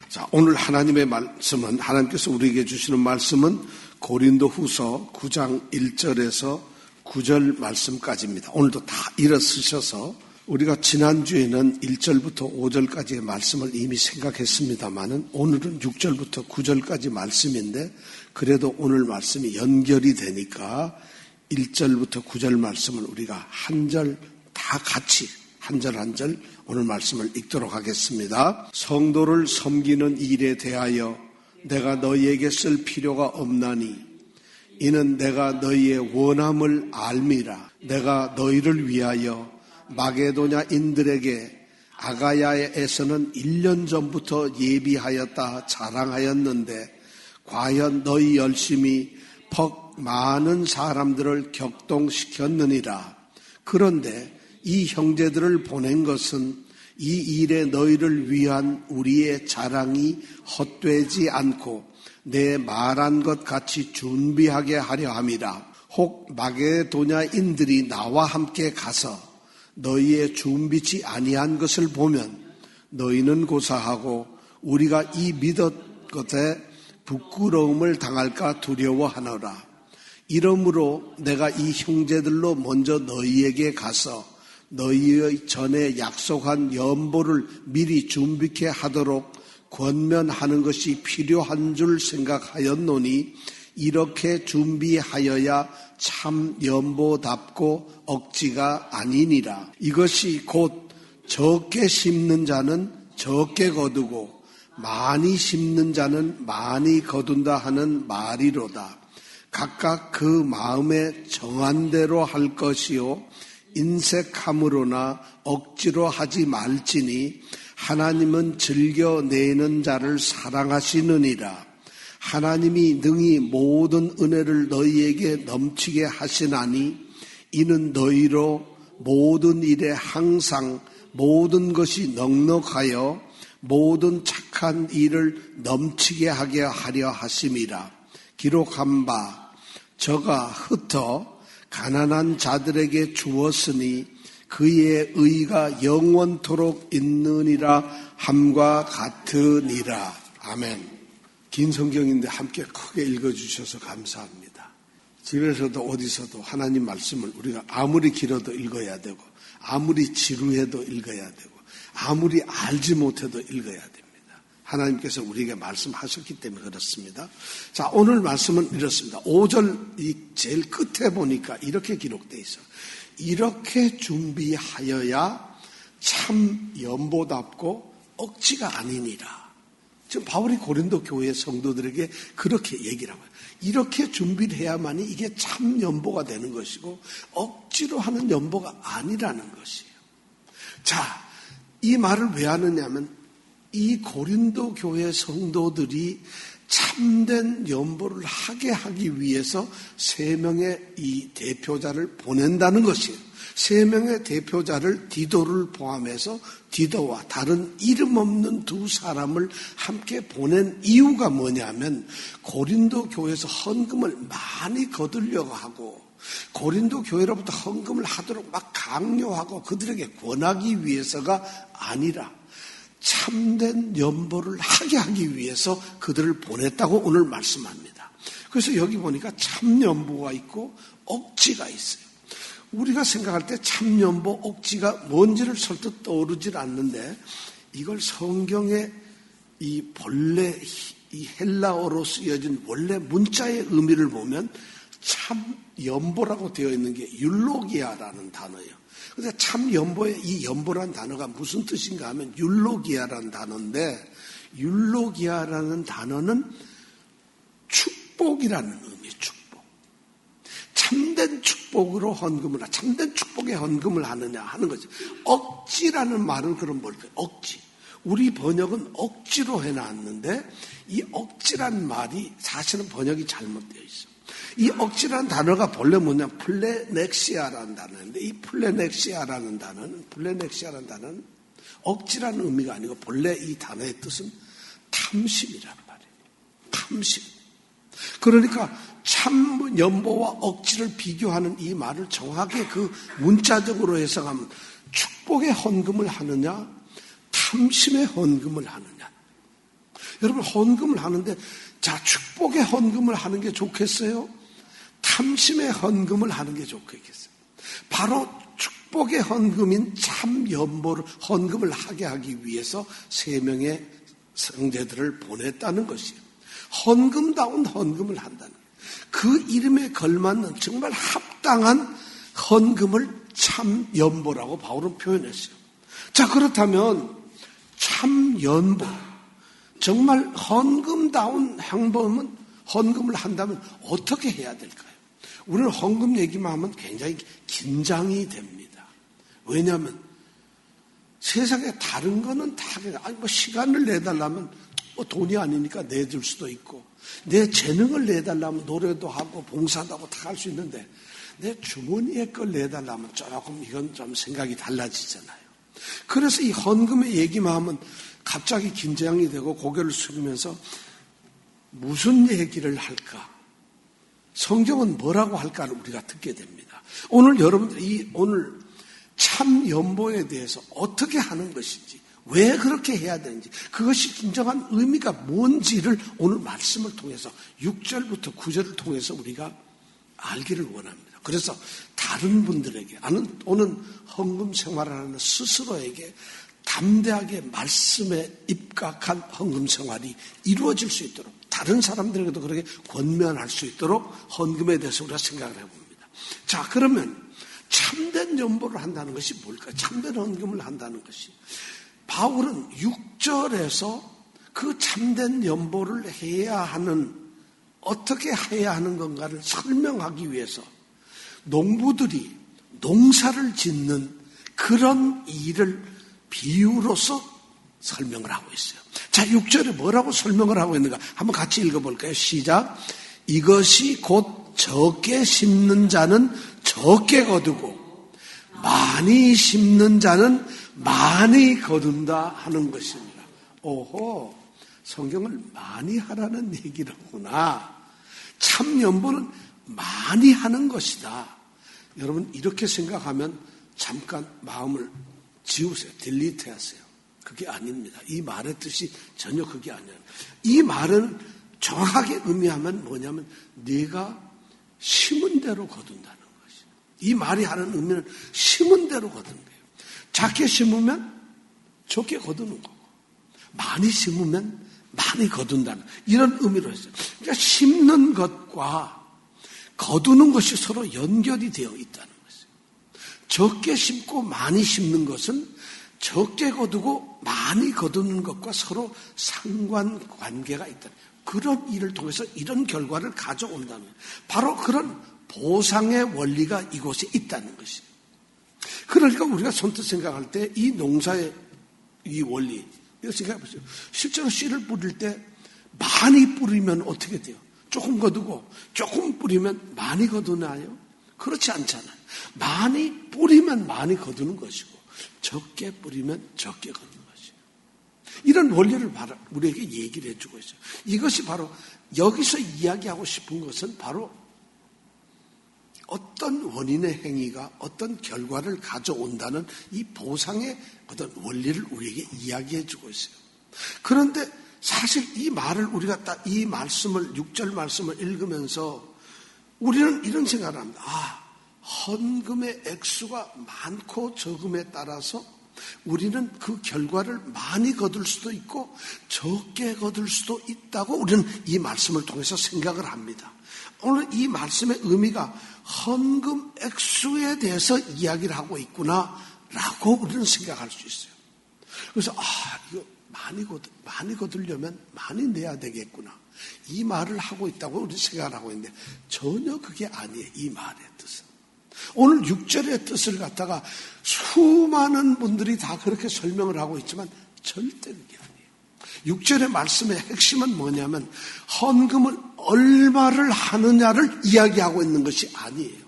자, 오늘 하나님의 말씀은, 하나님께서 우리에게 주시는 말씀은 고린도후서 9장 1절에서 9절 말씀까지입니다. 오늘도 다 일어서셔서 우리가 지난주에는 1절부터 5절까지의 말씀을 이미 생각했습니다만은 오늘은 6절부터 9절까지 말씀인데 그래도 오늘 말씀이 연결이 되니까 1절부터 9절 말씀을 우리가 한 절 다 같이 한 절 한 절 오늘 말씀을 읽도록 하겠습니다. 성도를 섬기는 일에 대하여 내가 너희에게 쓸 필요가 없나니 이는 내가 너희의 원함을 알미라. 내가 너희를 위하여 마게도냐인들에게 아가야에서는 1년 전부터 예비하였다 자랑하였는데 과연 너희 열심히 퍽 많은 사람들을 격동시켰느니라. 그런데 이 형제들을 보낸 것은 이 일에 너희를 위한 우리의 자랑이 헛되지 않고 내 말한 것 같이 준비하게 하려 함이라. 혹 마게도냐인들이 나와 함께 가서 너희의 준비치 아니한 것을 보면 너희는 고사하고 우리가 이 믿었 것에 부끄러움을 당할까 두려워하노라. 이러므로 내가 이 형제들로 먼저 너희에게 가서 너희의 전에 약속한 연보를 미리 준비케 하도록 권면하는 것이 필요한 줄 생각하였노니 이렇게 준비하여야 참 연보답고 억지가 아니니라. 이것이 곧 적게 심는 자는 적게 거두고 많이 심는 자는 많이 거둔다 하는 말이로다. 각각 그 마음에 정한 대로 할 것이요 인색함으로나 억지로 하지 말지니 하나님은 즐겨내는 자를 사랑하시느니라. 하나님이 능히 모든 은혜를 너희에게 넘치게 하시나니 이는 너희로 모든 일에 항상 모든 것이 넉넉하여 모든 착한 일을 넘치게 하게 하려 하심이라. 기록한 바 저가 흩어 가난한 자들에게 주었으니 그의 의가 영원토록 있느니라 함과 같으니라. 아멘. 긴 성경인데 함께 크게 읽어주셔서 감사합니다. 집에서도 어디서도 하나님 말씀을 우리가 아무리 길어도 읽어야 되고 아무리 지루해도 읽어야 되고 아무리 알지 못해도 읽어야 됩니다. 하나님께서 우리에게 말씀하셨기 때문에 그렇습니다. 자, 오늘 말씀은 이렇습니다. 5절 이 제일 끝에 보니까 이렇게 기록되어 있어요. 이렇게 준비하여야 참 연보답고 억지가 아니니라. 지금 바울이 고린도 교회 성도들에게 그렇게 얘기를 하고요. 이렇게 준비를 해야만이 이게 참 연보가 되는 것이고 억지로 하는 연보가 아니라는 것이에요. 자, 이 말을 왜 하느냐면 이 고린도 교회 성도들이 참된 연보를 하게 하기 위해서 3명의 이 대표자를 보낸다는 것이에요. 3명의 대표자를 디도를 포함해서 디도와 다른 이름 없는 2사람을 함께 보낸 이유가 뭐냐면 고린도 교회에서 헌금을 많이 거두려고 하고 고린도 교회로부터 헌금을 하도록 막 강요하고 그들에게 권하기 위해서가 아니라 참된 연보를 하게 하기 위해서 그들을 보냈다고 오늘 말씀합니다. 그래서 여기 보니까 참연보가 있고 억지가 있어요. 우리가 생각할 때 참연보, 억지가 뭔지를 설득 떠오르질 않는데 이걸 성경의 이 본래 이 헬라어로 쓰여진 원래 문자의 의미를 보면 참연보라고 되어 있는 게 율로기아라는 단어예요. 근데 참 연보의 이 연보라는 단어가 무슨 뜻인가 하면 율로기아라는 단어인데 율로기아라는 단어는 축복이라는 의미예요. 축복. 참된 축복으로 헌금을 참된 축복에 헌금을 하느냐 하는 거죠. 억지라는 말은 그럼 뭘까요? 억지. 우리 번역은 억지로 해놨는데 이 억지란 말이 사실은 번역이 잘못되어 있어요. 이 억지라는 단어가 본래 뭐냐면 플레넥시아라는 단어인데 이 플레넥시아라는 단어는 억지라는 의미가 아니고 본래 이 단어의 뜻은 탐심이란 말이에요. 탐심. 그러니까 참 연보와 억지를 비교하는 이 말을 정확하게 그 문자적으로 해석하면 축복의 헌금을 하느냐 탐심의 헌금을 하느냐 여러분 헌금을 하는데 자 축복의 헌금을 하는 게 좋겠어요? 탐심의 헌금을 하는 게 좋겠어요? 바로 축복의 헌금인 참 연보를 헌금을 하게 하기 위해서 3명의 형제들을 보냈다는 것이에요. 헌금다운 헌금을 한다는 거예요. 그 이름에 걸맞는 정말 합당한 헌금을 참 연보라고 바울은 표현했어요. 자, 그렇다면 참 연보, 정말 헌금다운 행동은 헌금을 한다면 어떻게 해야 될까요? 우리는 헌금 얘기만 하면 굉장히 긴장이 됩니다. 왜냐하면 세상에 다른 거는 다 시간을 내달라면 돈이 아니니까 내줄 수도 있고, 내 재능을 내달라면 노래도 하고 봉사도 하고 다 할 수 있는데, 내 주머니에 걸 내달라면 조금 이건 좀 생각이 달라지잖아요. 그래서 이 헌금의 얘기만 하면 갑자기 긴장이 되고 고개를 숙이면서 무슨 얘기를 할까? 성경은 뭐라고 할까를 우리가 듣게 됩니다. 오늘 여러분들이 오늘 참 연보에 대해서 어떻게 하는 것인지, 왜 그렇게 해야 되는지, 그것이 진정한 의미가 뭔지를 오늘 말씀을 통해서 6절부터 9절을 통해서 우리가 알기를 원합니다. 그래서 다른 분들에게, 오는 헌금 생활하는 스스로에게 담대하게 말씀에 입각한 헌금 생활이 이루어질 수 있도록, 다른 사람들에게도 그렇게 권면할 수 있도록 헌금에 대해서 우리가 생각을 해봅니다. 자, 그러면 참된 연보를 한다는 것이 뭘까요? 참된 헌금을 한다는 것이, 바울은 6절에서 그 참된 연보를 해야 하는, 어떻게 해야 하는 건가를 설명하기 위해서 농부들이 농사를 짓는 그런 일을 비유로서 설명을 하고 있어요. 자, 6절에 뭐라고 설명을 하고 있는가? 한번 같이 읽어볼까요? 시작. 이것이 곧 적게 심는 자는 적게 거두고 많이 심는 자는 많이 거둔다 하는 것입니다. 오호, 성경을 많이 하라는 얘기라구나. 참 연보는 많이 하는 것이다. 여러분 이렇게 생각하면 잠깐 마음을 지우세요. 딜리트 하세요. 그게 아닙니다. 이 말의 뜻이 전혀 그게 아니에요. 이 말은 정확하게 의미하면 뭐냐면 네가 심은 대로 거둔다는 것이에요. 이 말이 하는 의미는 심은 대로 거두는 거예요. 작게 심으면 적게 거두는 거고, 많이 심으면 많이 거둔다는 이런 의미로 했어요. 그러니까 심는 것과 거두는 것이 서로 연결이 되어 있다는 것이에요. 적게 심고 많이 심는 것은 적게 거두고 많이 거두는 것과 서로 상관관계가 있다. 그런 일을 통해서 이런 결과를 가져온다면 바로 그런 보상의 원리가 이곳에 있다는 것이에요. 그러니까 우리가 선뜻 생각할 때 이 농사의 이 원리, 이거 생각해 보세요. 실제로 씨를 뿌릴 때 많이 뿌리면 어떻게 돼요? 조금 거두고 조금 뿌리면 많이 거두나요? 그렇지 않잖아요. 많이 뿌리면 많이 거두는 것이고 적게 뿌리면 적게 거두는 것이에요. 이런 원리를 우리에게 얘기를 해주고 있어요. 이것이 바로 여기서 이야기하고 싶은 것은 바로 어떤 원인의 행위가 어떤 결과를 가져온다는 이 보상의 어떤 원리를 우리에게 이야기해 주고 있어요. 그런데 사실 이 말을 우리가 딱 이 말씀을 6절 말씀을 읽으면서 우리는 이런 생각을 합니다. 헌금의 액수가 많고 적음에 따라서 우리는 그 결과를 많이 거둘 수도 있고 적게 거둘 수도 있다고 우리는 이 말씀을 통해서 생각을 합니다. 오늘 이 말씀의 의미가 헌금 액수에 대해서 이야기를 하고 있구나라고 우리는 생각할 수 있어요. 그래서 이거 많이 거두려면 많이 내야 되겠구나. 이 말을 하고 있다고 우리 생각을 하고 있는데 전혀 그게 아니에요. 이 말의 뜻은. 오늘 6절의 뜻을 갖다가 수많은 분들이 다 그렇게 설명을 하고 있지만 절대 그게 아니에요. 6절의 말씀의 핵심은 뭐냐면 헌금을 얼마를 하느냐를 이야기하고 있는 것이 아니에요.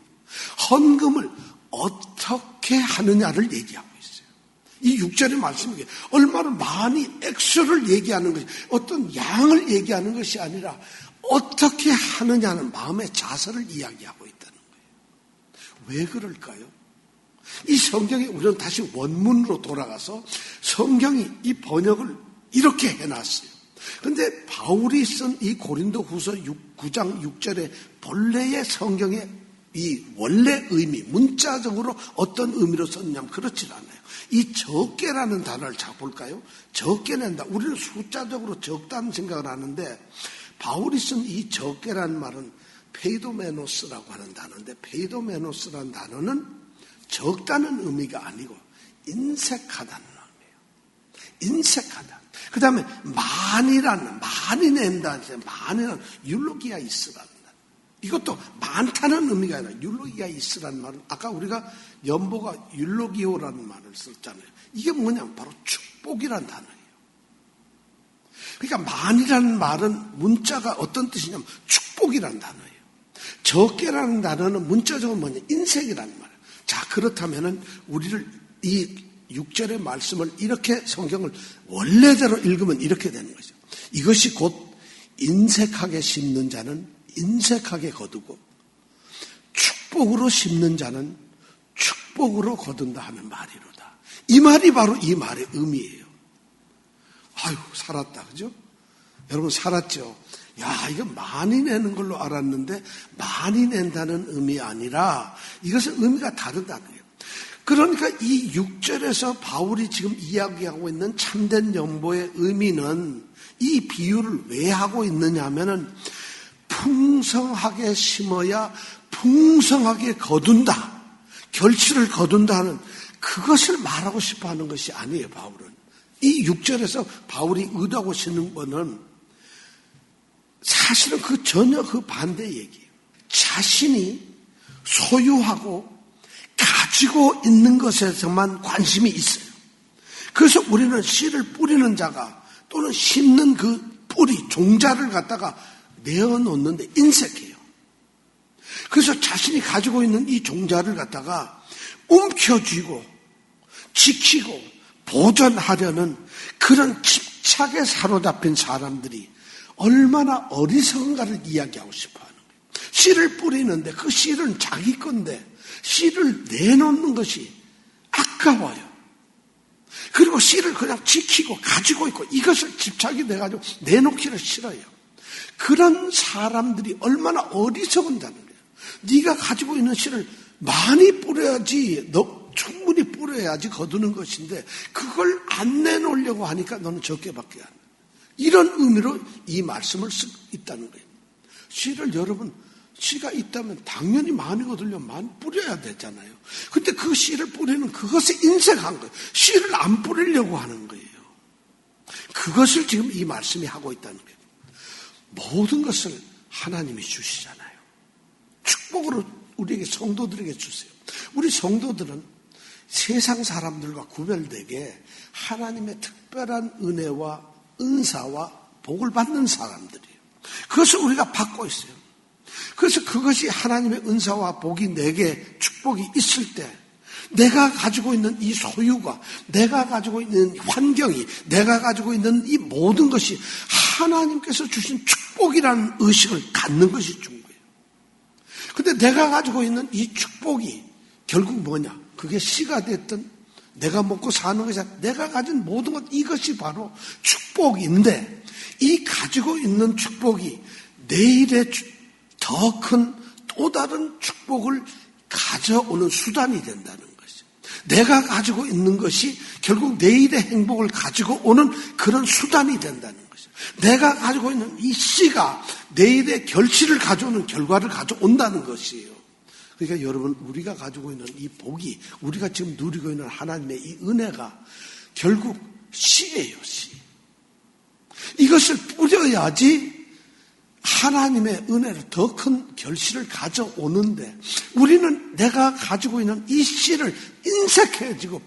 헌금을 어떻게 하느냐를 얘기하고 있어요. 이 6절의 말씀이 얼마를 많이 액수를 얘기하는 것이, 어떤 양을 얘기하는 것이 아니라 어떻게 하느냐는 마음의 자세를 이야기하고 있다는 거예요. 왜 그럴까요? 이 성경에 우리는 다시 원문으로 돌아가서 성경이 이 번역을 이렇게 해놨어요. 그런데 바울이 쓴 이 고린도후서 9장 6절의 본래의 성경의 이 원래 의미, 문자적으로 어떤 의미로 썼냐면 그렇지 않아요. 이 적게라는 단어를 잘 볼까요? 적게낸다. 우리는 숫자적으로 적다는 생각을 하는데 바울이 쓴 이 적게라는 말은 페이도메노스라고 하는 단어인데 페이도메노스라는 단어는 적다는 의미가 아니고 인색하다는 의미예요. 인색하다. 그 다음에 많이 낸다. 많이는 율로기아이스라는 말. 이것도 많다는 의미가 아니라 율로기아이스라는 말은 아까 우리가 연보가 율로기오라는 말을 썼잖아요. 이게 뭐냐면 바로 축복이라는 단어예요. 그러니까 많이라는 말은 문자가 어떤 뜻이냐면 축복이라는 단어예요. 적게라는 단어는 문자적으로 뭐냐? 인색이라는 말이에요. 자, 그렇다면은 우리를 이 6절의 말씀을 이렇게 성경을 원래대로 읽으면 이렇게 되는 거죠. 이것이 곧 인색하게 심는 자는 인색하게 거두고 축복으로 심는 자는 축복으로 거둔다 하는 말이로다. 이 말이 바로 이 말의 의미예요. 아유, 살았다. 그죠? 여러분 살았죠? 야, 이거 많이 내는 걸로 알았는데 많이 낸다는 의미 아니라 이것은 의미가 다르다는 거예요. 그러니까 이 6절에서 바울이 지금 이야기하고 있는 참된 연보의 의미는 이 비유를 왜 하고 있느냐 하면은 풍성하게 심어야 풍성하게 거둔다. 결실을 거둔다 하는 그것을 말하고 싶어 하는 것이 아니에요, 바울은. 이 6절에서 바울이 의도하고 있는 것은 사실은 전혀 그 반대 얘기예요. 자신이 소유하고 가지고 있는 것에서만 관심이 있어요. 그래서 우리는 씨를 뿌리는 자가 또는 심는 그 뿌리, 종자를 갖다가 내어놓는데 인색해요. 그래서 자신이 가지고 있는 이 종자를 갖다가 움켜쥐고 지키고 보존하려는 그런 집착에 사로잡힌 사람들이 얼마나 어리석은가를 이야기하고 싶어하는 거예요. 씨를 뿌리는데 그 씨는 자기 건데 씨를 내놓는 것이 아까워요. 그리고 씨를 그냥 지키고 가지고 있고 이것을 집착이 돼가지고 내놓기를 싫어요. 그런 사람들이 얼마나 어리석은다는 거예요. 네가 가지고 있는 씨를 많이 뿌려야지, 충분히 뿌려야지 거두는 것인데 그걸 안 내놓으려고 하니까 너는 적게밖에 안 해. 이런 의미로 이 말씀을 쓰고 있다는 거예요. 씨를 여러분, 씨가 있다면 당연히 많이 거두려면 많이 뿌려야 되잖아요. 근데 그 씨를 뿌리는 그것에 인색한 거예요. 씨를 안 뿌리려고 하는 거예요. 그것을 지금 이 말씀이 하고 있다는 거예요. 모든 것을 하나님이 주시잖아요. 축복으로 우리에게 성도들에게 주세요. 우리 성도들은 세상 사람들과 구별되게 하나님의 특별한 은혜와 은사와 복을 받는 사람들이에요. 그것을 우리가 받고 있어요. 그래서 그것이 하나님의 은사와 복이 내게 축복이 있을 때 내가 가지고 있는 이 소유가, 내가 가지고 있는 환경이, 내가 가지고 있는 이 모든 것이 하나님께서 주신 축복이라는 의식을 갖는 것이 중요해요. 근데 내가 가지고 있는 이 축복이 결국 뭐냐? 그게 씨가 됐든 내가 먹고 사는 것이 아니라 내가 가진 모든 것, 이것이 바로 축복인데 이 가지고 있는 축복이 내일의 더 큰 또 다른 축복을 가져오는 수단이 된다는 것이죠. 내가 가지고 있는 것이 결국 내일의 행복을 가지고 오는 그런 수단이 된다는 것이죠. 내가 가지고 있는 이 씨가 내일의 결실을 가져오는 결과를 가져온다는 것이에요. 그러니까 여러분, 우리가 가지고 있는 이 복이, 우리가 지금 누리고 있는 하나님의 이 은혜가 결국 씨예요, 씨. 이것을 뿌려야지 하나님의 은혜를 더 큰 결실을 가져오는데 우리는 내가 가지고 있는 이 씨를 인색해지고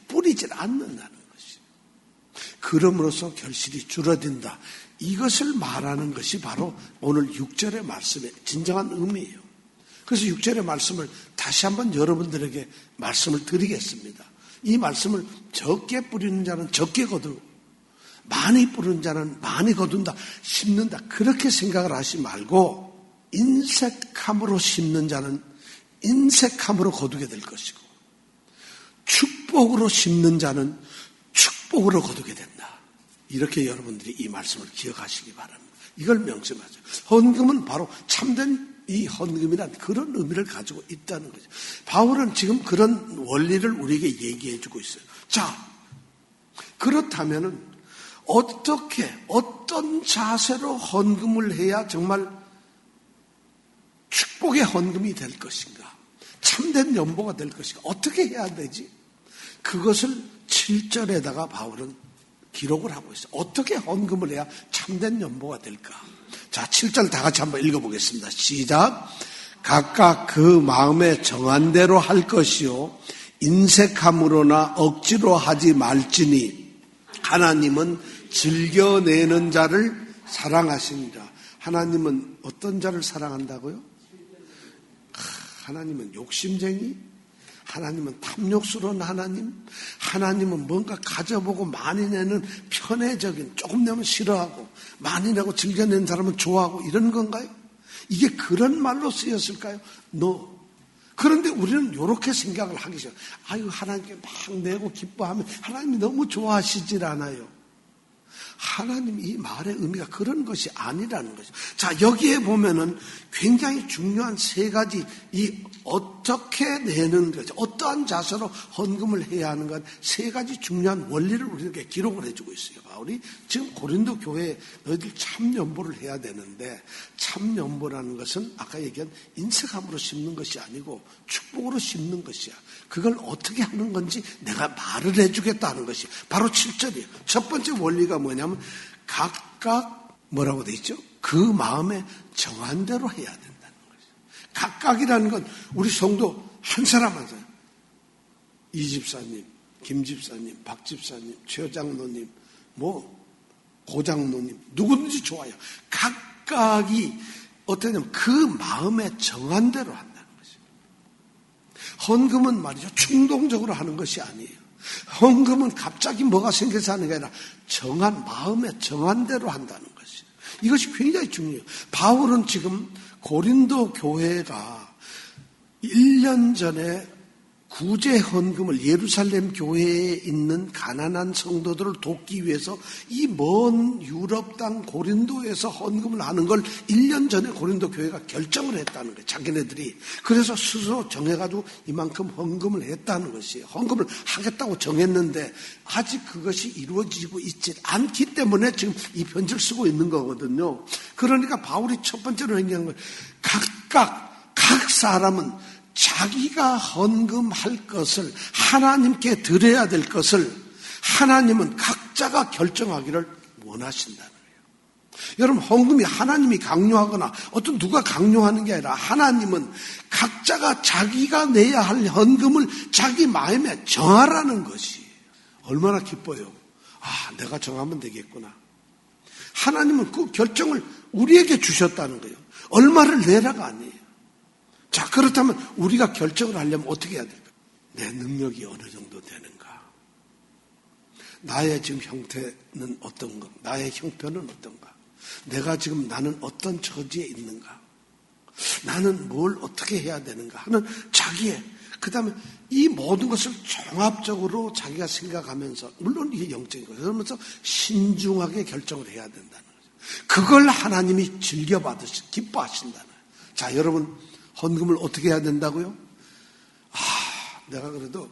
뿌리질 않는다는 것이. 그럼으로써 결실이 줄어든다. 이것을 말하는 것이 바로 오늘 6절의 말씀의 진정한 의미예요. 그래서 6절의 말씀을 다시 한번 여러분들에게 말씀을 드리겠습니다. 이 말씀을 적게 뿌리는 자는 적게 거두고 많이 뿌리는 자는 많이 거둔다, 심는다, 그렇게 생각을 하지 말고 인색함으로 심는 자는 인색함으로 거두게 될 것이고 축복으로 심는 자는 축복으로 거두게 된다. 이렇게 여러분들이 이 말씀을 기억하시기 바랍니다. 이걸 명심하세요. 헌금은 바로 참된 이 헌금이란 그런 의미를 가지고 있다는 거죠. 바울은 지금 그런 원리를 우리에게 얘기해 주고 있어요. 자, 그렇다면은 어떻게, 어떤 자세로 헌금을 해야 정말 축복의 헌금이 될 것인가? 참된 연보가 될 것인가? 어떻게 해야 되지? 그것을 7절에다가 바울은 기록을 하고 있어요. 어떻게 헌금을 해야 참된 연보가 될까? 자, 7절 다 같이 한번 읽어보겠습니다. 시작. 각각 그 마음에 정한 대로 할 것이요 인색함으로나 억지로 하지 말지니 하나님은 즐겨내는 자를 사랑하십니다. 하나님은 어떤 자를 사랑한다고요? 하나님은 욕심쟁이? 하나님은 탐욕스러운 하나님? 하나님은 뭔가 가져보고 많이 내는 편애적인, 조금 내면 싫어하고 많이 내고 즐겨내는 사람은 좋아하고 이런 건가요? 이게 그런 말로 쓰였을까요? No. 그런데 우리는 이렇게 생각을 하기 시작해요. 아유, 하나님께 막 내고 기뻐하면 하나님이 너무 좋아하시질 않아요. 하나님 이 말의 의미가 그런 것이 아니라는 거죠. 자, 여기에 보면은 굉장히 중요한 세 가지, 이 어떻게 내는 거죠. 어떠한 자세로 헌금을 해야 하는 건 세 가지 중요한 원리를 우리에게 기록을 해주고 있어요. 바울이 지금 고린도 교회에 너희들 참연보를 해야 되는데, 참연보라는 것은 아까 얘기한 인색함으로 심는 것이 아니고 축복으로 심는 것이야. 그걸 어떻게 하는 건지 내가 말을 해주겠다는 것이 바로 7절이에요. 첫 번째 원리가 뭐냐면 각각 뭐라고 돼 있죠? 그 마음에 정한 대로 해야 된다는 거죠. 각각이라는 건 우리 성도 한 사람 한 사람, 이 집사님, 김 집사님, 박 집사님, 최 장로님, 고장로님, 누구든지 좋아요. 각각이 어떠냐면 그 마음에 정한 대로 한다는 거죠. 헌금은 말이죠, 충동적으로 하는 것이 아니에요. 헌금은 갑자기 뭐가 생겨서 하는 게 아니라 마음에 정한 대로 한다는 것이에요. 이것이 굉장히 중요해요. 바울은 지금 고린도 교회가 1년 전에 구제 헌금을 예루살렘 교회에 있는 가난한 성도들을 돕기 위해서 이 먼 유럽 땅 고린도에서 헌금을 하는 걸 1년 전에 고린도 교회가 결정을 했다는 거예요. 자기네들이. 그래서 스스로 정해가지고 이만큼 헌금을 했다는 것이에요. 헌금을 하겠다고 정했는데 아직 그것이 이루어지고 있지 않기 때문에 지금 이 편지를 쓰고 있는 거거든요. 그러니까 바울이 첫 번째로 얘기하는 거예요. 각 사람은 자기가 헌금할 것을, 하나님께 드려야 될 것을 하나님은 각자가 결정하기를 원하신다는 거예요. 여러분, 헌금이 하나님이 강요하거나 어떤 누가 강요하는 게 아니라 하나님은 각자가 자기가 내야 할 헌금을 자기 마음에 정하라는 것이 얼마나 기뻐요. 아, 내가 정하면 되겠구나. 하나님은 그 결정을 우리에게 주셨다는 거예요. 얼마를 내라가 아니에요. 자, 그렇다면 우리가 결정을 하려면 어떻게 해야 될까? 내 능력이 어느 정도 되는가? 나의 지금 형태는 어떤가? 나의 형편은 어떤가? 나는 어떤 처지에 있는가? 나는 뭘 어떻게 해야 되는가? 하는 자기의, 그 다음에 이 모든 것을 종합적으로 자기가 생각하면서, 물론 이게 영적인 거예요. 그러면서 신중하게 결정을 해야 된다는 거죠. 그걸 하나님이 기뻐하신다는 거예요. 자, 여러분, 헌금을 어떻게 해야 된다고요? 내가 그래도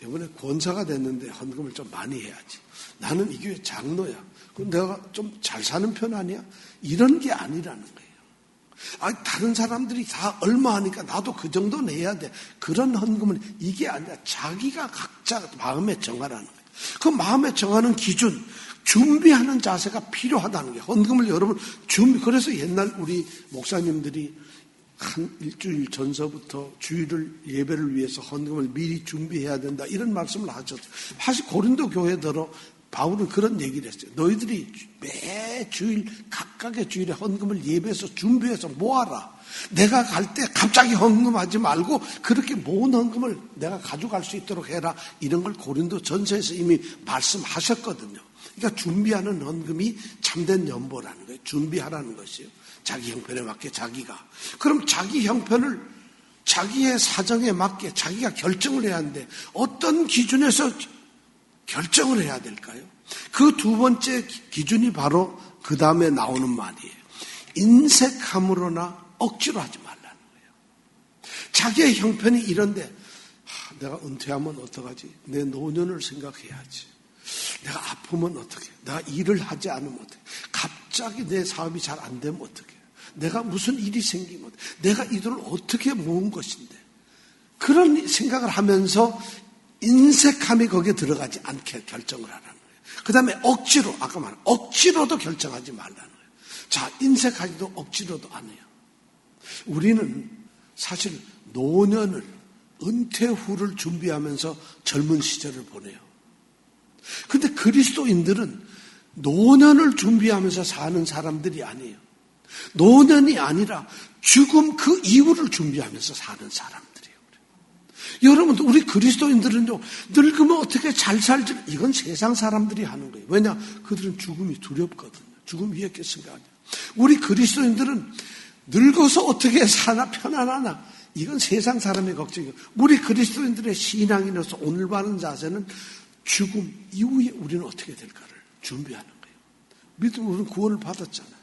이번에 권사가 됐는데 헌금을 좀 많이 해야지. 나는 이 교회 장로야. 그럼 내가 좀 잘 사는 편 아니야? 이런 게 아니라는 거예요. 다른 사람들이 다 얼마 하니까 나도 그 정도는 해야 돼. 그런 헌금은 이게 아니라 자기가 각자 마음에 정하라는 거예요. 그 마음에 정하는 기준, 준비하는 자세가 필요하다는 게 헌금을 여러분 그래서 옛날 우리 목사님들이 한 일주일 전서부터 주일을 예배를 위해서 헌금을 미리 준비해야 된다 이런 말씀을 하셨죠. 사실 고린도 교회더러 바울은 그런 얘기를 했어요. 너희들이 매 주일 각각의 주일에 헌금을 예배해서 준비해서 모아라. 내가 갈 때 갑자기 헌금하지 말고 그렇게 모은 헌금을 내가 가져갈 수 있도록 해라. 이런 걸 고린도 전서에서 이미 말씀하셨거든요. 그러니까 준비하는 헌금이 참된 연보라는 거예요. 준비하라는 것이에요. 자기 형편에 맞게 자기가. 그럼 자기 형편을 자기의 사정에 맞게 자기가 결정을 해야 하는데 어떤 기준에서 결정을 해야 될까요? 그 두 번째 기준이 바로 그 다음에 나오는 말이에요. 인색함으로나 억지로 하지 말라는 거예요. 자기의 형편이 이런데 내가 은퇴하면 어떡하지? 내 노년을 생각해야지. 내가 아프면 어떡해? 내가 일을 하지 않으면 어떡해? 갑자기 내 사업이 잘 안 되면 어떡해? 내가 무슨 일이 생기면 어떡해? 내가 이 돈을 어떻게 모은 것인데? 그런 생각을 하면서 인색함이 거기에 들어가지 않게 결정을 하라는 거예요. 그 다음에 억지로, 아까 말한 억지로도 결정하지 말라는 거예요. 자, 인색하지도 억지로도 안 해요. 우리는 사실 노년을, 은퇴 후를 준비하면서 젊은 시절을 보내요. 근데 그리스도인들은 노년을 준비하면서 사는 사람들이 아니에요. 노년이 아니라 죽음 그 이후를 준비하면서 사는 사람들이에요. 여러분, 우리 그리스도인들은요, 늙으면 어떻게 잘 살지? 이건 세상 사람들이 하는 거예요. 왜냐? 그들은 죽음이 두렵거든요. 죽음 위에 겠습니까? 우리 그리스도인들은 늙어서 어떻게 사나 편안하나? 이건 세상 사람의 걱정이에요. 우리 그리스도인들의 신앙인으로서 오늘 바른 자세는 죽음 이후에 우리는 어떻게 될까를 준비하는 거예요. 믿음으로 우리는 구원을 받았잖아요.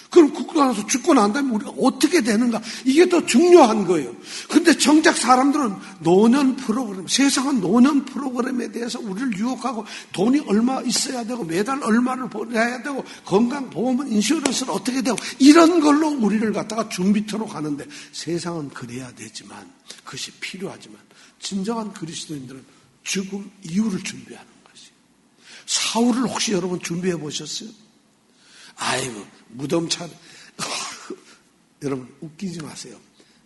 그럼 죽고 나서 죽고 난 다음에 우리가 어떻게 되는가? 이게 더 중요한 거예요. 근데 정작 사람들은 노년 프로그램, 세상은 노년 프로그램에 대해서 우리를 유혹하고 돈이 얼마 있어야 되고 매달 얼마를 벌어야 되고 건강보험은 인슈런스는 어떻게 되고 이런 걸로 우리를 갖다가 준비토록 하는데 세상은 그래야 되지만 그것이 필요하지만 진정한 그리스도인들은 죽음 이후를 준비하는 것이에요. 사울을 혹시 여러분 준비해 보셨어요? 아이고, 무덤 여러분, 웃기지 마세요.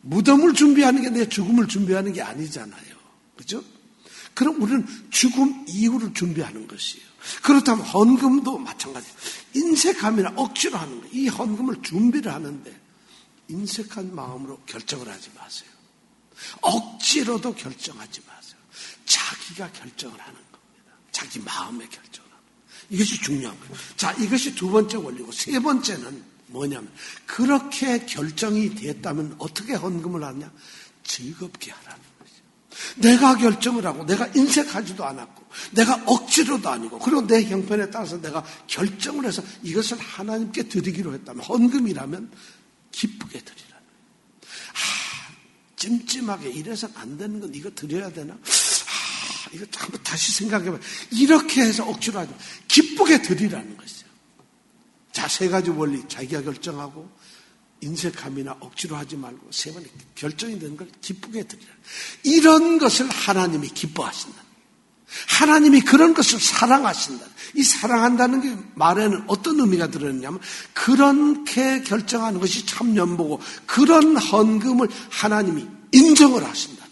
무덤을 준비하는 게 내 죽음을 준비하는 게 아니잖아요. 그죠? 그럼 우리는 죽음 이후를 준비하는 것이에요. 그렇다면 헌금도 마찬가지예요. 인색함이나 억지로 하는 거예요. 이 헌금을 준비를 하는데 인색한 마음으로 결정을 하지 마세요. 억지로도 결정하지 마세요. 자기가 결정을 하는 겁니다. 자기 마음의 결정. 이것이 중요한 거예요. 자, 이것이 두 번째 원리고 세 번째는 뭐냐면 그렇게 결정이 됐다면 어떻게 헌금을 하냐? 즐겁게 하라는 거죠. 내가 결정을 하고 내가 인색하지도 않았고 내가 억지로도 아니고 그리고 내 형편에 따라서 내가 결정을 해서 이것을 하나님께 드리기로 했다면 헌금이라면 기쁘게 드리라는 거예요. 찜찜하게 이래서는 안 되는 건 이거 드려야 되나? 이거 한번 다시 생각해봐. 이렇게 해서 억지로 하지 기쁘게 드리라는 것이죠. 자, 세 가지 원리. 자기가 결정하고 인색함이나 억지로 하지 말고 세 번에 결정이 되는 걸 기쁘게 드리라. 이런 것을 하나님이 기뻐하신다. 하나님이 그런 것을 사랑하신다. 이 사랑한다는 게 말에는 어떤 의미가 들어있냐면 그렇게 결정하는 것이 참 연보고 그런 헌금을 하나님이 인정을 하신다.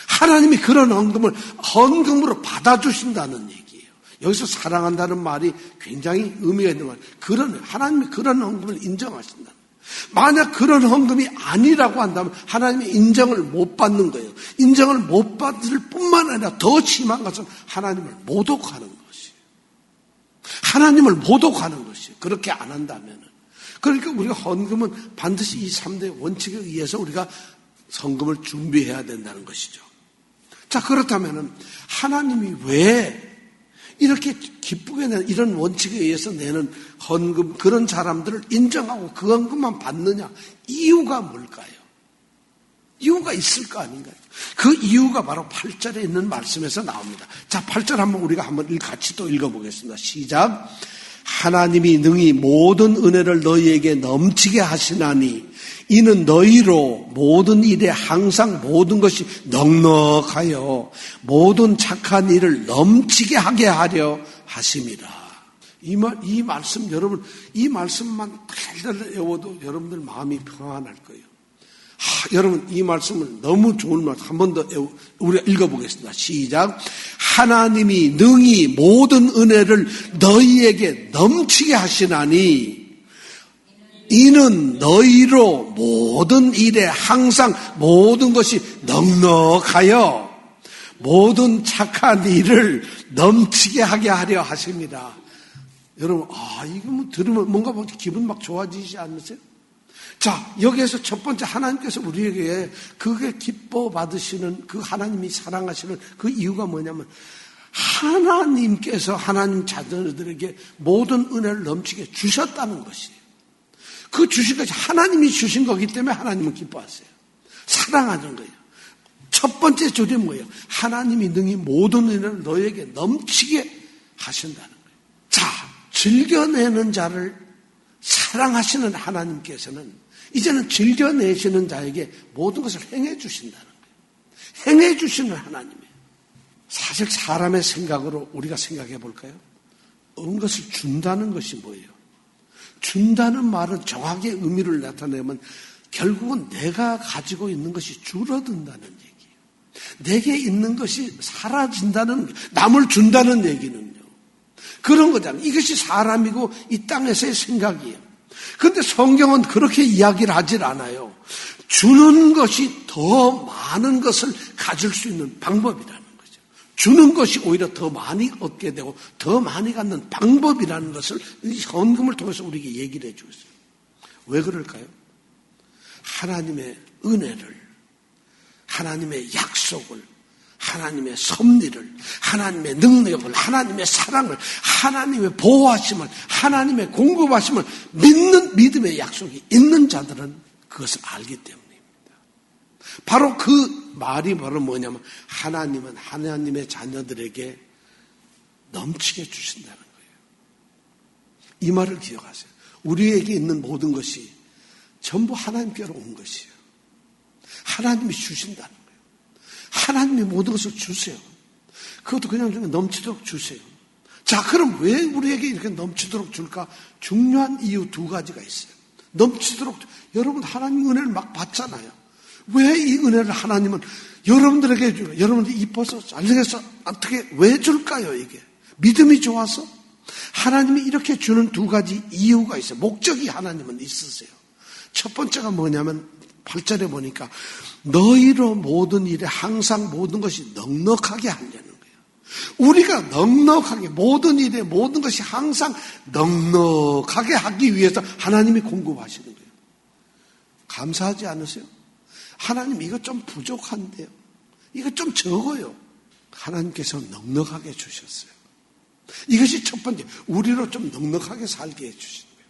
하나님이 그런 헌금으로 받아주신다는 얘기예요. 여기서 사랑한다는 말이 굉장히 의미가 있는 말이에요. 하나님이 그런 헌금을 인정하신다. 만약 그런 헌금이 아니라고 한다면 하나님이 인정을 못 받는 거예요. 인정을 못 받을 뿐만 아니라 더 심한 것은 하나님을 모독하는 것이에요. 하나님을 모독하는 것이에요. 그렇게 안 한다면. 그러니까 우리가 헌금은 반드시 이 3대 원칙에 의해서 우리가 헌금을 준비해야 된다는 것이죠. 자, 그렇다면 하나님이 왜 이렇게 기쁘게 내는 이런 원칙에 의해서 내는 헌금 그런 사람들을 인정하고 그 헌금만 받느냐? 이유가 뭘까요? 이유가 있을 거 아닌가요? 그 이유가 바로 8절에 있는 말씀에서 나옵니다. 자, 8절 한번 우리가 같이 또 읽어보겠습니다. 시작. 하나님이 능히 모든 은혜를 너희에게 넘치게 하시나니 이는 너희로 모든 일에 항상 모든 것이 넉넉하여 모든 착한 일을 넘치게 하게 하려 하심이라. 이 말씀 여러분, 이 말씀만 달달 외워도 여러분들 마음이 평안할 거예요. 여러분, 이 말씀을 너무 좋은 말씀 한 번 더 우리가 읽어보겠습니다. 시작. 하나님이 능히 모든 은혜를 너희에게 넘치게 하시나니 이는 너희로 모든 일에 항상 모든 것이 넉넉하여 모든 착한 일을 넘치게 하게 하려 하십니다. 여러분, 이거 뭐 들으면 뭔가 기분 막 좋아지지 않으세요? 자, 여기에서 첫 번째 하나님께서 우리에게 그게 기뻐 받으시는 그 하나님이 사랑하시는 그 이유가 뭐냐면 하나님께서 하나님 자녀들에게 모든 은혜를 넘치게 주셨다는 것이에요. 그 주신 것이 하나님이 주신 거기 때문에 하나님은 기뻐하세요. 사랑하는 거예요. 첫 번째 줄이 뭐예요? 하나님이 능히 모든 은혜를 너에게 넘치게 하신다는 거예요. 자, 즐겨내는 자를 사랑하시는 하나님께서는 이제는 즐겨내시는 자에게 모든 것을 행해 주신다는 거예요. 행해 주시는 하나님이에요. 사실 사람의 생각으로 우리가 생각해 볼까요? 어떤 것을 준다는 것이 뭐예요? 준다는 말은 정확히 의미를 나타내면 결국은 내가 가지고 있는 것이 줄어든다는 얘기예요. 내게 있는 것이 사라진다는, 남을 준다는 얘기는요. 그런 거잖아요. 이것이 사람이고 이 땅에서의 생각이에요. 그런데 성경은 그렇게 이야기를 하질 않아요. 주는 것이 더 많은 것을 가질 수 있는 방법이라는 거죠. 주는 것이 오히려 더 많이 얻게 되고 더 많이 갖는 방법이라는 것을 이 헌금을 통해서 우리에게 얘기를 해주고 있어요. 왜 그럴까요? 하나님의 은혜를, 하나님의 약속을, 하나님의 섭리를, 하나님의 능력을, 하나님의 사랑을, 하나님의 보호하심을, 하나님의 공급하심을 믿는 믿음의 약속이 있는 자들은 그것을 알기 때문입니다. 바로 그 말이 바로 뭐냐면 하나님은 하나님의 자녀들에게 넘치게 주신다는 거예요. 이 말을 기억하세요. 우리에게 있는 모든 것이 전부 하나님께로 온 것이에요. 하나님이 주신다는 거예요. 하나님이 모든 것을 주세요. 그것도 그냥 넘치도록 주세요. 자, 그럼 왜 우리에게 이렇게 넘치도록 줄까? 중요한 이유 두 가지가 있어요. 넘치도록, 여러분 하나님 은혜를 막 받잖아요. 왜 이 은혜를 하나님은 여러분들에게 줄까요? 여러분들이 이뻐서 잘생겨서 어떻게 왜 줄까요? 이게 믿음이 좋아서? 하나님이 이렇게 주는 두 가지 이유가 있어요. 목적이 하나님은 있으세요. 첫 번째가 뭐냐면 8절에 보니까 너희로 모든 일에 항상 모든 것이 넉넉하게 하려는 거예요. 우리가 넉넉하게 모든 일에 모든 것이 항상 넉넉하게 하기 위해서 하나님이 공급하시는 거예요. 감사하지 않으세요? 하나님 이거 좀 부족한데요. 이거 좀 적어요. 하나님께서 넉넉하게 주셨어요. 이것이 첫 번째, 우리로 좀 넉넉하게 살게 해주신 거예요.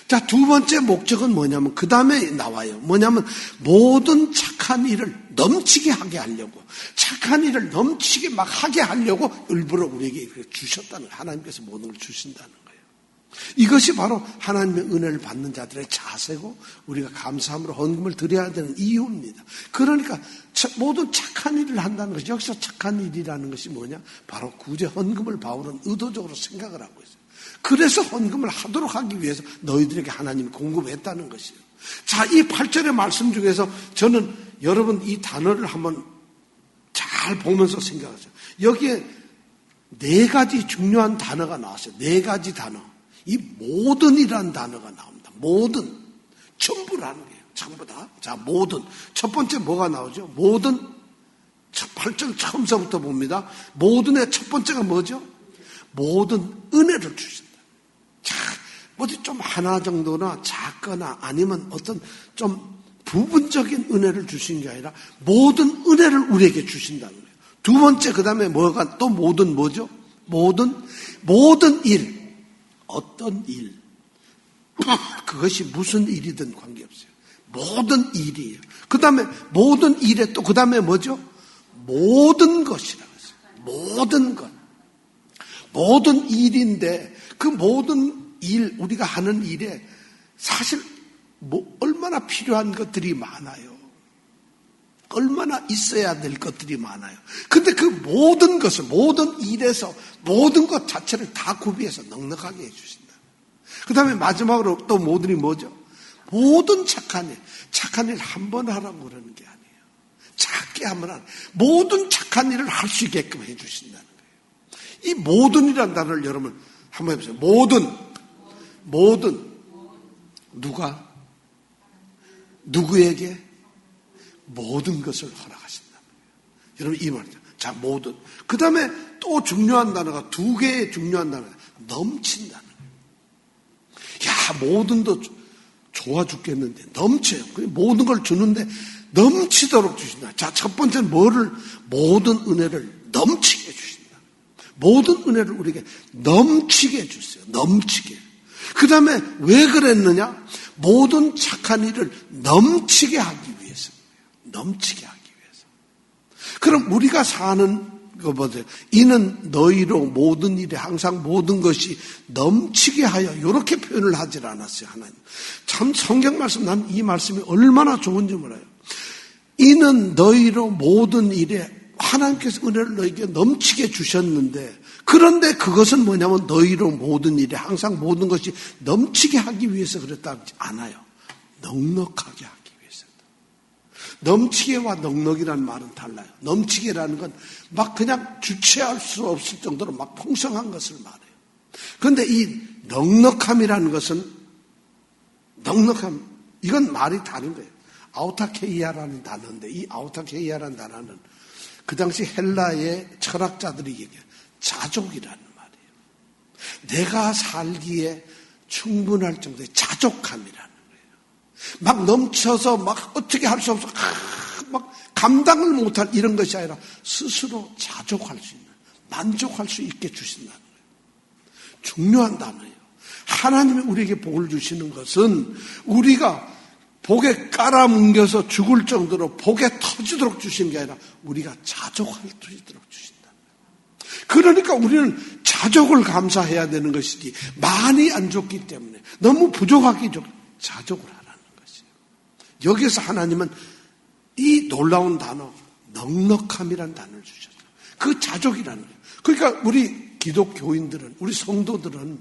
자, 두 번째 목적은 뭐냐면 그 다음에 나와요. 뭐냐면 모든 착한 일을 넘치게 하게 하려고, 착한 일을 넘치게 막 하게 하려고 일부러 우리에게 주셨다는 거예요. 하나님께서 모든 걸 주신다는 거예요. 이것이 바로 하나님의 은혜를 받는 자들의 자세고 우리가 감사함으로 헌금을 드려야 되는 이유입니다. 그러니까 모든 착한 일을 한다는 것이, 여기서 착한 일이라는 것이 뭐냐? 바로 구제 헌금을 바울은 의도적으로 생각을 하고 있어요. 그래서 헌금을 하도록 하기 위해서 너희들에게 하나님이 공급했다는 것이에요. 자, 이 8절의 말씀 중에서 저는 여러분 이 단어를 한번 잘 보면서 생각하세요. 여기에 네 가지 중요한 단어가 나왔어요. 네 가지 단어. 이 모든이라는 단어가 나옵니다. 모든, 전부라는 거예요. 전부 다. 자, 모든. 첫 번째 뭐가 나오죠? 모든. 8절 처음서부터 봅니다. 모든의 첫 번째가 뭐죠? 모든 은혜를 주신다. 자, 어디 좀 하나 정도나 작거나 아니면 어떤 좀 부분적인 은혜를 주신 게 아니라 모든 은혜를 우리에게 주신다는 거예요. 두 번째, 그 다음에 뭐가 또 모든 뭐죠? 모든 일. 어떤 일, 그것이 무슨 일이든 관계없어요. 모든 일이에요. 그 다음에 모든 일에 또 그 다음에 뭐죠? 모든 것이라고 했어요. 모든 것. 모든 일인데 그 모든 일, 우리가 하는 일에 사실 얼마나 필요한 것들이 많아요. 얼마나 있어야 될 것들이 많아요. 근데 그 모든 것을, 모든 일에서 모든 것 자체를 다 구비해서 넉넉하게 해주신다. 그 다음에 마지막으로 또 모든이 뭐죠? 모든 착한 일. 착한 일 한 번 하라고 그러는 게 아니에요. 작게 하면 안, 모든 착한 일을 할 수 있게끔 해주신다는 거예요. 이 모든이라는 단어를 여러분 한번 해보세요. 모든. 누가? 누구에게? 모든 것을 허락하신다. 여러분 이 말이죠. 자, 모든. 그 다음에 또 중요한 단어가 두 개의 중요한 단어가 넘친다는 거예요. 야, 모든도 좋아 죽겠는데 넘쳐요. 모든 걸 주는데 넘치도록 주신다. 자, 첫 번째는 뭐를? 모든 은혜를 넘치게 주신다. 모든 은혜를 우리에게 넘치게 해주세요. 넘치게. 그 다음에 왜 그랬느냐? 모든 착한 일을 넘치게 하기 위해서입니다. 넘치게 하기 위해서. 그럼 우리가 사는 거 보세요. 이는 너희로 모든 일에 항상 모든 것이 넘치게 하여 이렇게 표현을 하질 않았어요. 하나님. 참 성경 말씀 난 이 말씀이 얼마나 좋은지 몰라요. 이는 너희로 모든 일에 하나님께서 은혜를 너희에게 넘치게 주셨는데 그런데 그것은 뭐냐면 너희로 모든 일에 항상 모든 것이 넘치게 하기 위해서 그랬다 하지 않아요. 넉넉하게 하기 위해서다. 넘치게와 넉넉이라는 말은 달라요. 넘치게라는 건 막 그냥 주체할 수 없을 정도로 막 풍성한 것을 말해요. 그런데 이 넉넉함이라는 것은 넉넉함 이건 말이 다른 거예요. 아우타케이아라는 단어인데 이 아우타케이아라는 단어는 그 당시 헬라의 철학자들이 얘기해요. 자족이라는 말이에요. 내가 살기에 충분할 정도의 자족함이라는 거예요. 막 넘쳐서 막 어떻게 할 수 없어 막 감당을 못할 이런 것이 아니라 스스로 자족할 수 있는 만족할 수 있게 주신다는 거예요. 중요한 단어예요. 하나님이 우리에게 복을 주시는 것은 우리가 복에 깔아뭉겨서 죽을 정도로 복에 터지도록 주신 게 아니라 우리가 자족할 수 있도록 주신다. 그러니까 우리는 자족을 감사해야 되는 것이지 많이 안 줬기 때문에 너무 부족하기 좀 자족을 하라는 것이에요. 여기서 하나님은 이 놀라운 단어 넉넉함이라는 단어를 주셨어요. 그 자족이라는 거예요. 그러니까 우리 기독교인들은 우리 성도들은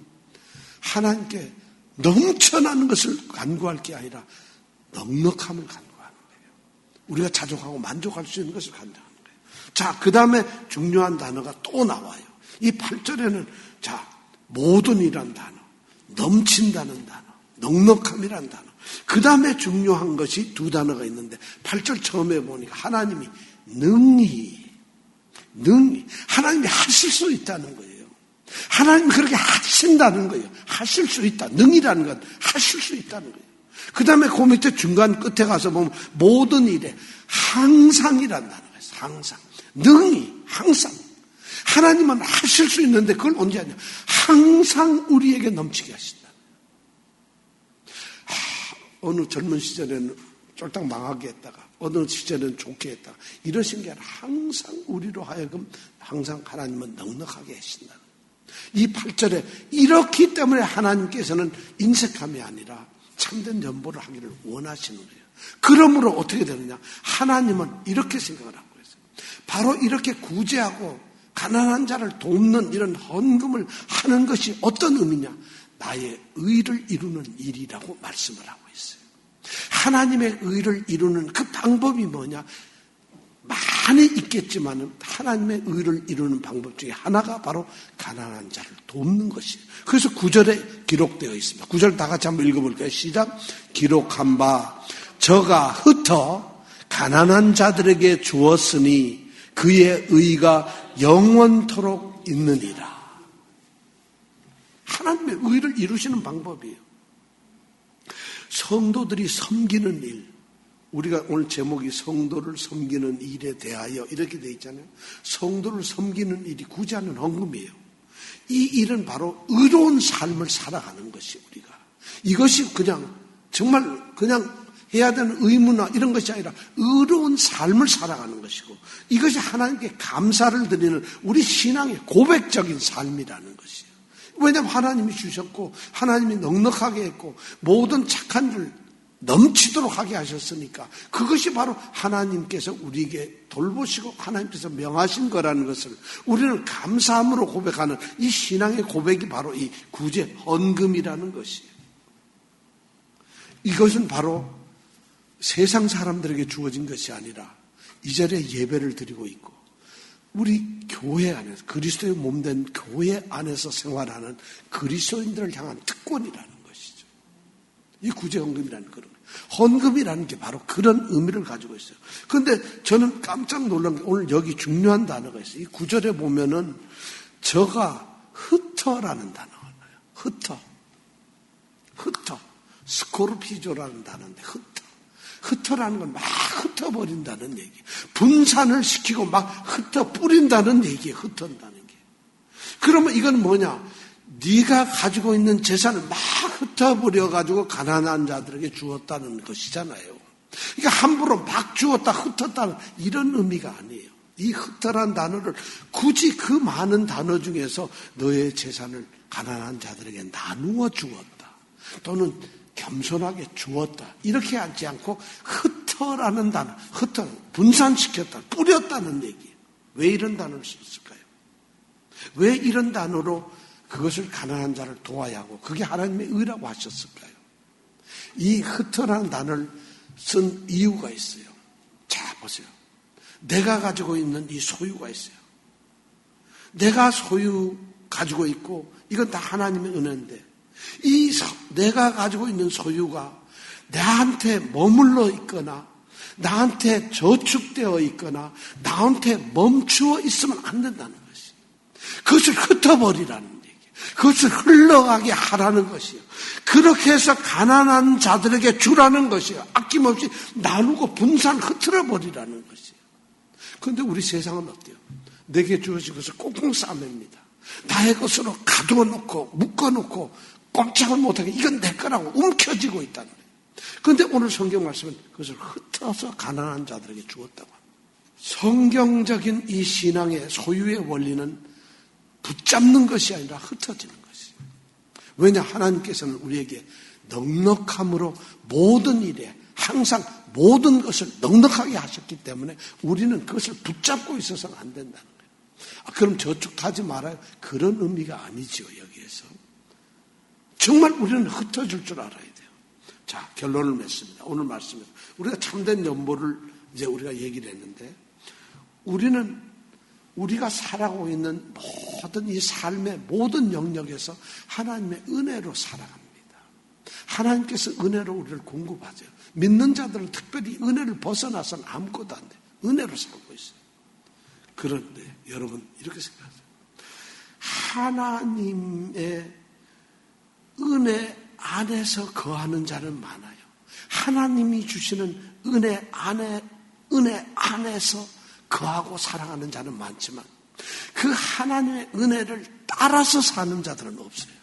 하나님께 넘쳐나는 것을 간구할 게 아니라 넉넉함을 간구하는 거예요. 우리가 자족하고 만족할 수 있는 것을 간구하는 거예요. 자, 그 다음에 중요한 단어가 또 나와요. 이 8절에는 자, 모든이란 단어, 넘친다는 단어, 넉넉함이란 단어. 그 다음에 중요한 것이 두 단어가 있는데 8절 처음에 보니까 하나님이 능히 하나님이 하실 수 있다는 거예요. 하나님이 그렇게 하신다는 거예요. 하실 수 있다. 능이라는 건 하실 수 있다는 거예요. 그 다음에 그 밑에 중간 끝에 가서 보면 모든 일에 항상이란 단어가 있어요. 항상. 능히, 항상. 하나님은 하실 수 있는데 그걸 언제 하냐. 항상 우리에게 넘치게 하신다. 어느 젊은 시절에는 쫄딱 망하게 했다가 어느 시절에는 좋게 했다가 이러신 게 아니라 항상 우리로 하여금 항상 하나님은 넉넉하게 하신다. 이 8절에 이렇기 때문에 하나님께서는 인색함이 아니라 참된 전보를 하기를 원하시는 거예요. 그러므로 어떻게 되느냐? 하나님은 이렇게 생각을 하고 있어요. 바로 이렇게 구제하고 가난한 자를 돕는 이런 헌금을 하는 것이 어떤 의미냐? 나의 의를 이루는 일이라고 말씀을 하고 있어요. 하나님의 의를 이루는 그 방법이 뭐냐? 많이 있겠지만 하나님의 의를 이루는 방법 중에 하나가 바로 가난한 자를 돕는 것이에요. 그래서 9절에 기록되어 있습니다. 9절 다 같이 한번 읽어볼까요? 시작. 기록한 바 저가 흩어 가난한 자들에게 주었으니 그의 의가 영원토록 있느니라. 하나님의 의를 이루시는 방법이에요. 성도들이 섬기는 일, 우리가 오늘 제목이 성도를 섬기는 일에 대하여 이렇게 되어 있잖아요. 성도를 섬기는 일이 구제하는 헌금이에요. 이 일은 바로 의로운 삶을 살아가는 것이 우리가. 이것이 그냥 정말 그냥 해야 되는 의무나 이런 것이 아니라 의로운 삶을 살아가는 것이고 이것이 하나님께 감사를 드리는 우리 신앙의 고백적인 삶이라는 것이에요. 왜냐하면 하나님이 주셨고 하나님이 넉넉하게 했고 모든 착한 일 넘치도록 하게 하셨으니까 그것이 바로 하나님께서 우리에게 돌보시고 하나님께서 명하신 거라는 것을 우리는 감사함으로 고백하는 이 신앙의 고백이 바로 이 구제 헌금이라는 것이에요. 이것은 바로 세상 사람들에게 주어진 것이 아니라 이 자리에 예배를 드리고 있고 우리 교회 안에서 그리스도의 몸된 교회 안에서 생활하는 그리스도인들을 향한 특권이라는 것이죠. 이 구제헌금이라는 그런 헌금이라는 게 바로 그런 의미를 가지고 있어요. 그런데 저는 깜짝 놀란 게 오늘 여기 중요한 단어가 있어요. 이 9절에 보면은 저가 흩어라는 단어가 나와요. 흩어. 스코르피조라는 단어인데 흩어라는 건 막 흩어버린다는 얘기. 분산을 시키고 막 흩어 뿌린다는 얘기예요. 흩어다는 게. 그러면 이건 뭐냐? 네가 가지고 있는 재산을 막 흩어버려가지고 가난한 자들에게 주었다는 것이잖아요. 그러니까 함부로 막 주었다 흩었다는 이런 의미가 아니에요. 이 흩어란 단어를 굳이 그 많은 단어 중에서 너의 재산을 가난한 자들에게 나누어 주었다. 또는 겸손하게 주었다. 이렇게 하지 않고 흩어라는 단어, 흩어, 분산시켰다, 뿌렸다는 얘기예요. 왜 이런 단어를 썼을까요? 왜 이런 단어로 그것을 가난한 자를 도와야 하고 그게 하나님의 의라고 하셨을까요? 이 흩어라는 단어를 쓴 이유가 있어요. 자, 보세요. 내가 가지고 있는 이 소유가 있어요. 내가 소유 가지고 있고 이건 다 하나님의 은혜인데 내가 가지고 있는 소유가 나한테 머물러 있거나 나한테 저축되어 있거나 나한테 멈추어 있으면 안 된다는 것이에요. 그것을 흩어버리라는 얘기예요. 그것을 흘러가게 하라는 것이에요. 그렇게 해서 가난한 자들에게 주라는 것이에요. 아낌없이 나누고 분산 흩어버리라는 것이에요. 그런데 우리 세상은 어때요? 내게 주어진 것을 꽁꽁 싸맵니다. 나의 것으로 가둬놓고 묶어놓고 꼼짝을 못하게 이건 내 거라고 움켜쥐고 있다는 거예요. 그런데 오늘 성경 말씀은 그것을 흩어서 가난한 자들에게 주었다고 합니다. 성경적인 이 신앙의 소유의 원리는 붙잡는 것이 아니라 흩어지는 것이에요. 왜냐? 하나님께서는 우리에게 넉넉함으로 모든 일에 항상 모든 것을 넉넉하게 하셨기 때문에 우리는 그것을 붙잡고 있어서는 안 된다는 거예요. 그럼 저축하지 말아요. 그런 의미가 아니죠. 여기에서. 정말 우리는 흩어질 줄 알아야 돼요. 자, 결론을 맺습니다. 오늘 말씀에서. 우리가 참된 연보를 이제 우리가 얘기를 했는데 우리가 살아가고 있는 모든 이 삶의 모든 영역에서 하나님의 은혜로 살아갑니다. 하나님께서 은혜로 우리를 공급하세요. 믿는 자들은 특별히 은혜를 벗어나서는 아무것도 안 돼요. 은혜로 살고 있어요. 그런데 여러분 이렇게 생각하세요. 하나님의 은혜 안에서 거하는 자는 많아요. 하나님이 주시는 은혜 안에서 거하고 사랑하는 자는 많지만 그 하나님의 은혜를 따라서 사는 자들은 없어요.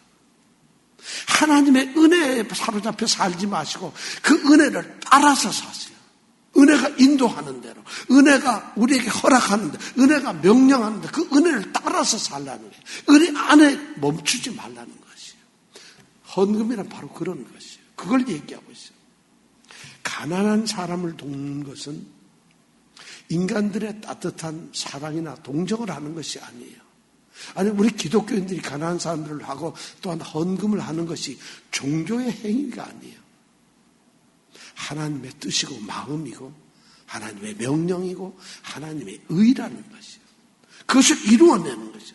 하나님의 은혜에 사로잡혀 살지 마시고 그 은혜를 따라서 사세요. 은혜가 인도하는 대로, 은혜가 우리에게 허락하는 대로, 은혜가 명령하는 대로 그 은혜를 따라서 살라는 거예요. 은혜 안에 멈추지 말라는 것이에요. 헌금이란 바로 그런 것이에요. 그걸 얘기하고 있어요. 가난한 사람을 돕는 것은 인간들의 따뜻한 사랑이나 동정을 하는 것이 아니에요. 아니, 우리 기독교인들이 가난한 사람들을 하고 또한 헌금을 하는 것이 종교의 행위가 아니에요. 하나님의 뜻이고 마음이고 하나님의 명령이고 하나님의 의라는 것이에요. 그것을 이루어내는 것이에요.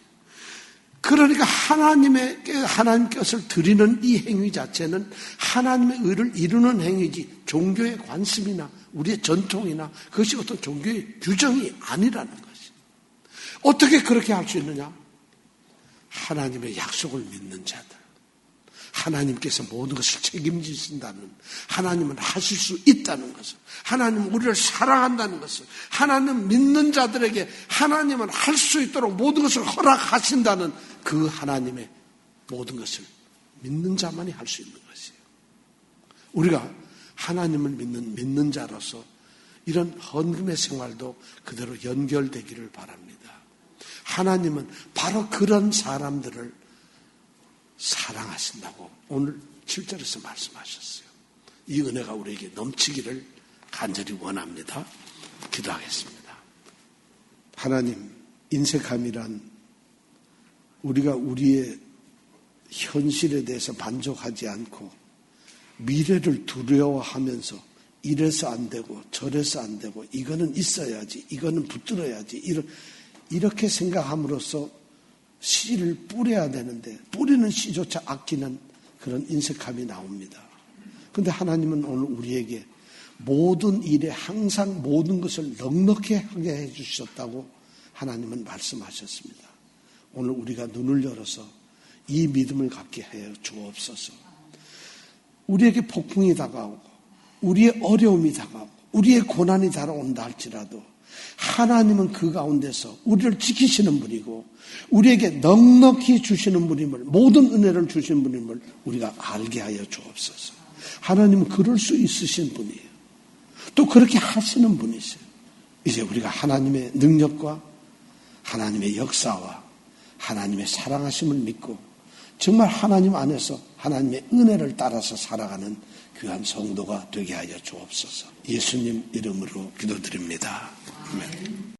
그러니까 하나님 것을 드리는 이 행위 자체는 하나님의 의를 이루는 행위지 종교의 관습이나 우리의 전통이나 그것이 어떤 종교의 규정이 아니라는 것이에요. 어떻게 그렇게 할 수 있느냐? 하나님의 약속을 믿는 자들, 하나님께서 모든 것을 책임지신다는, 하나님은 하실 수 있다는 것을, 하나님은 우리를 사랑한다는 것을, 하나님 믿는 자들에게 하나님은 할 수 있도록 모든 것을 허락하신다는 그 하나님의 모든 것을 믿는 자만이 할 수 있는 것이에요. 우리가 하나님을 믿는 자로서 이런 헌금의 생활도 그대로 연결되기를 바랍니다. 하나님은 바로 그런 사람들을 사랑하신다고 오늘 7절에서 말씀하셨어요. 이 은혜가 우리에게 넘치기를 간절히 원합니다. 기도하겠습니다. 하나님, 인색함이란 우리가 우리의 현실에 대해서 만족하지 않고 미래를 두려워하면서 이래서 안 되고 저래서 안 되고 이거는 있어야지, 이거는 붙들어야지, 이렇게 생각함으로써 씨를 뿌려야 되는데 뿌리는 씨조차 아끼는 그런 인색함이 나옵니다. 그런데 하나님은 오늘 우리에게 모든 일에 항상 모든 것을 넉넉히 하게 해주셨다고 하나님은 말씀하셨습니다. 오늘 우리가 눈을 열어서 이 믿음을 갖게 해 주옵소서. 우리에게 폭풍이 다가오고 우리의 어려움이 다가오고 우리의 고난이 다가온다 할지라도 하나님은 그 가운데서 우리를 지키시는 분이고 우리에게 넉넉히 주시는 분임을, 모든 은혜를 주시는 분임을 우리가 알게 하여 주옵소서. 하나님은 그럴 수 있으신 분이에요. 또 그렇게 하시는 분이세요. 이제 우리가 하나님의 능력과 하나님의 역사와 하나님의 사랑하심을 믿고 정말 하나님 안에서 하나님의 은혜를 따라서 살아가는 귀한 성도가 되게 하여 주옵소서. 예수님 이름으로 기도드립니다. 아멘.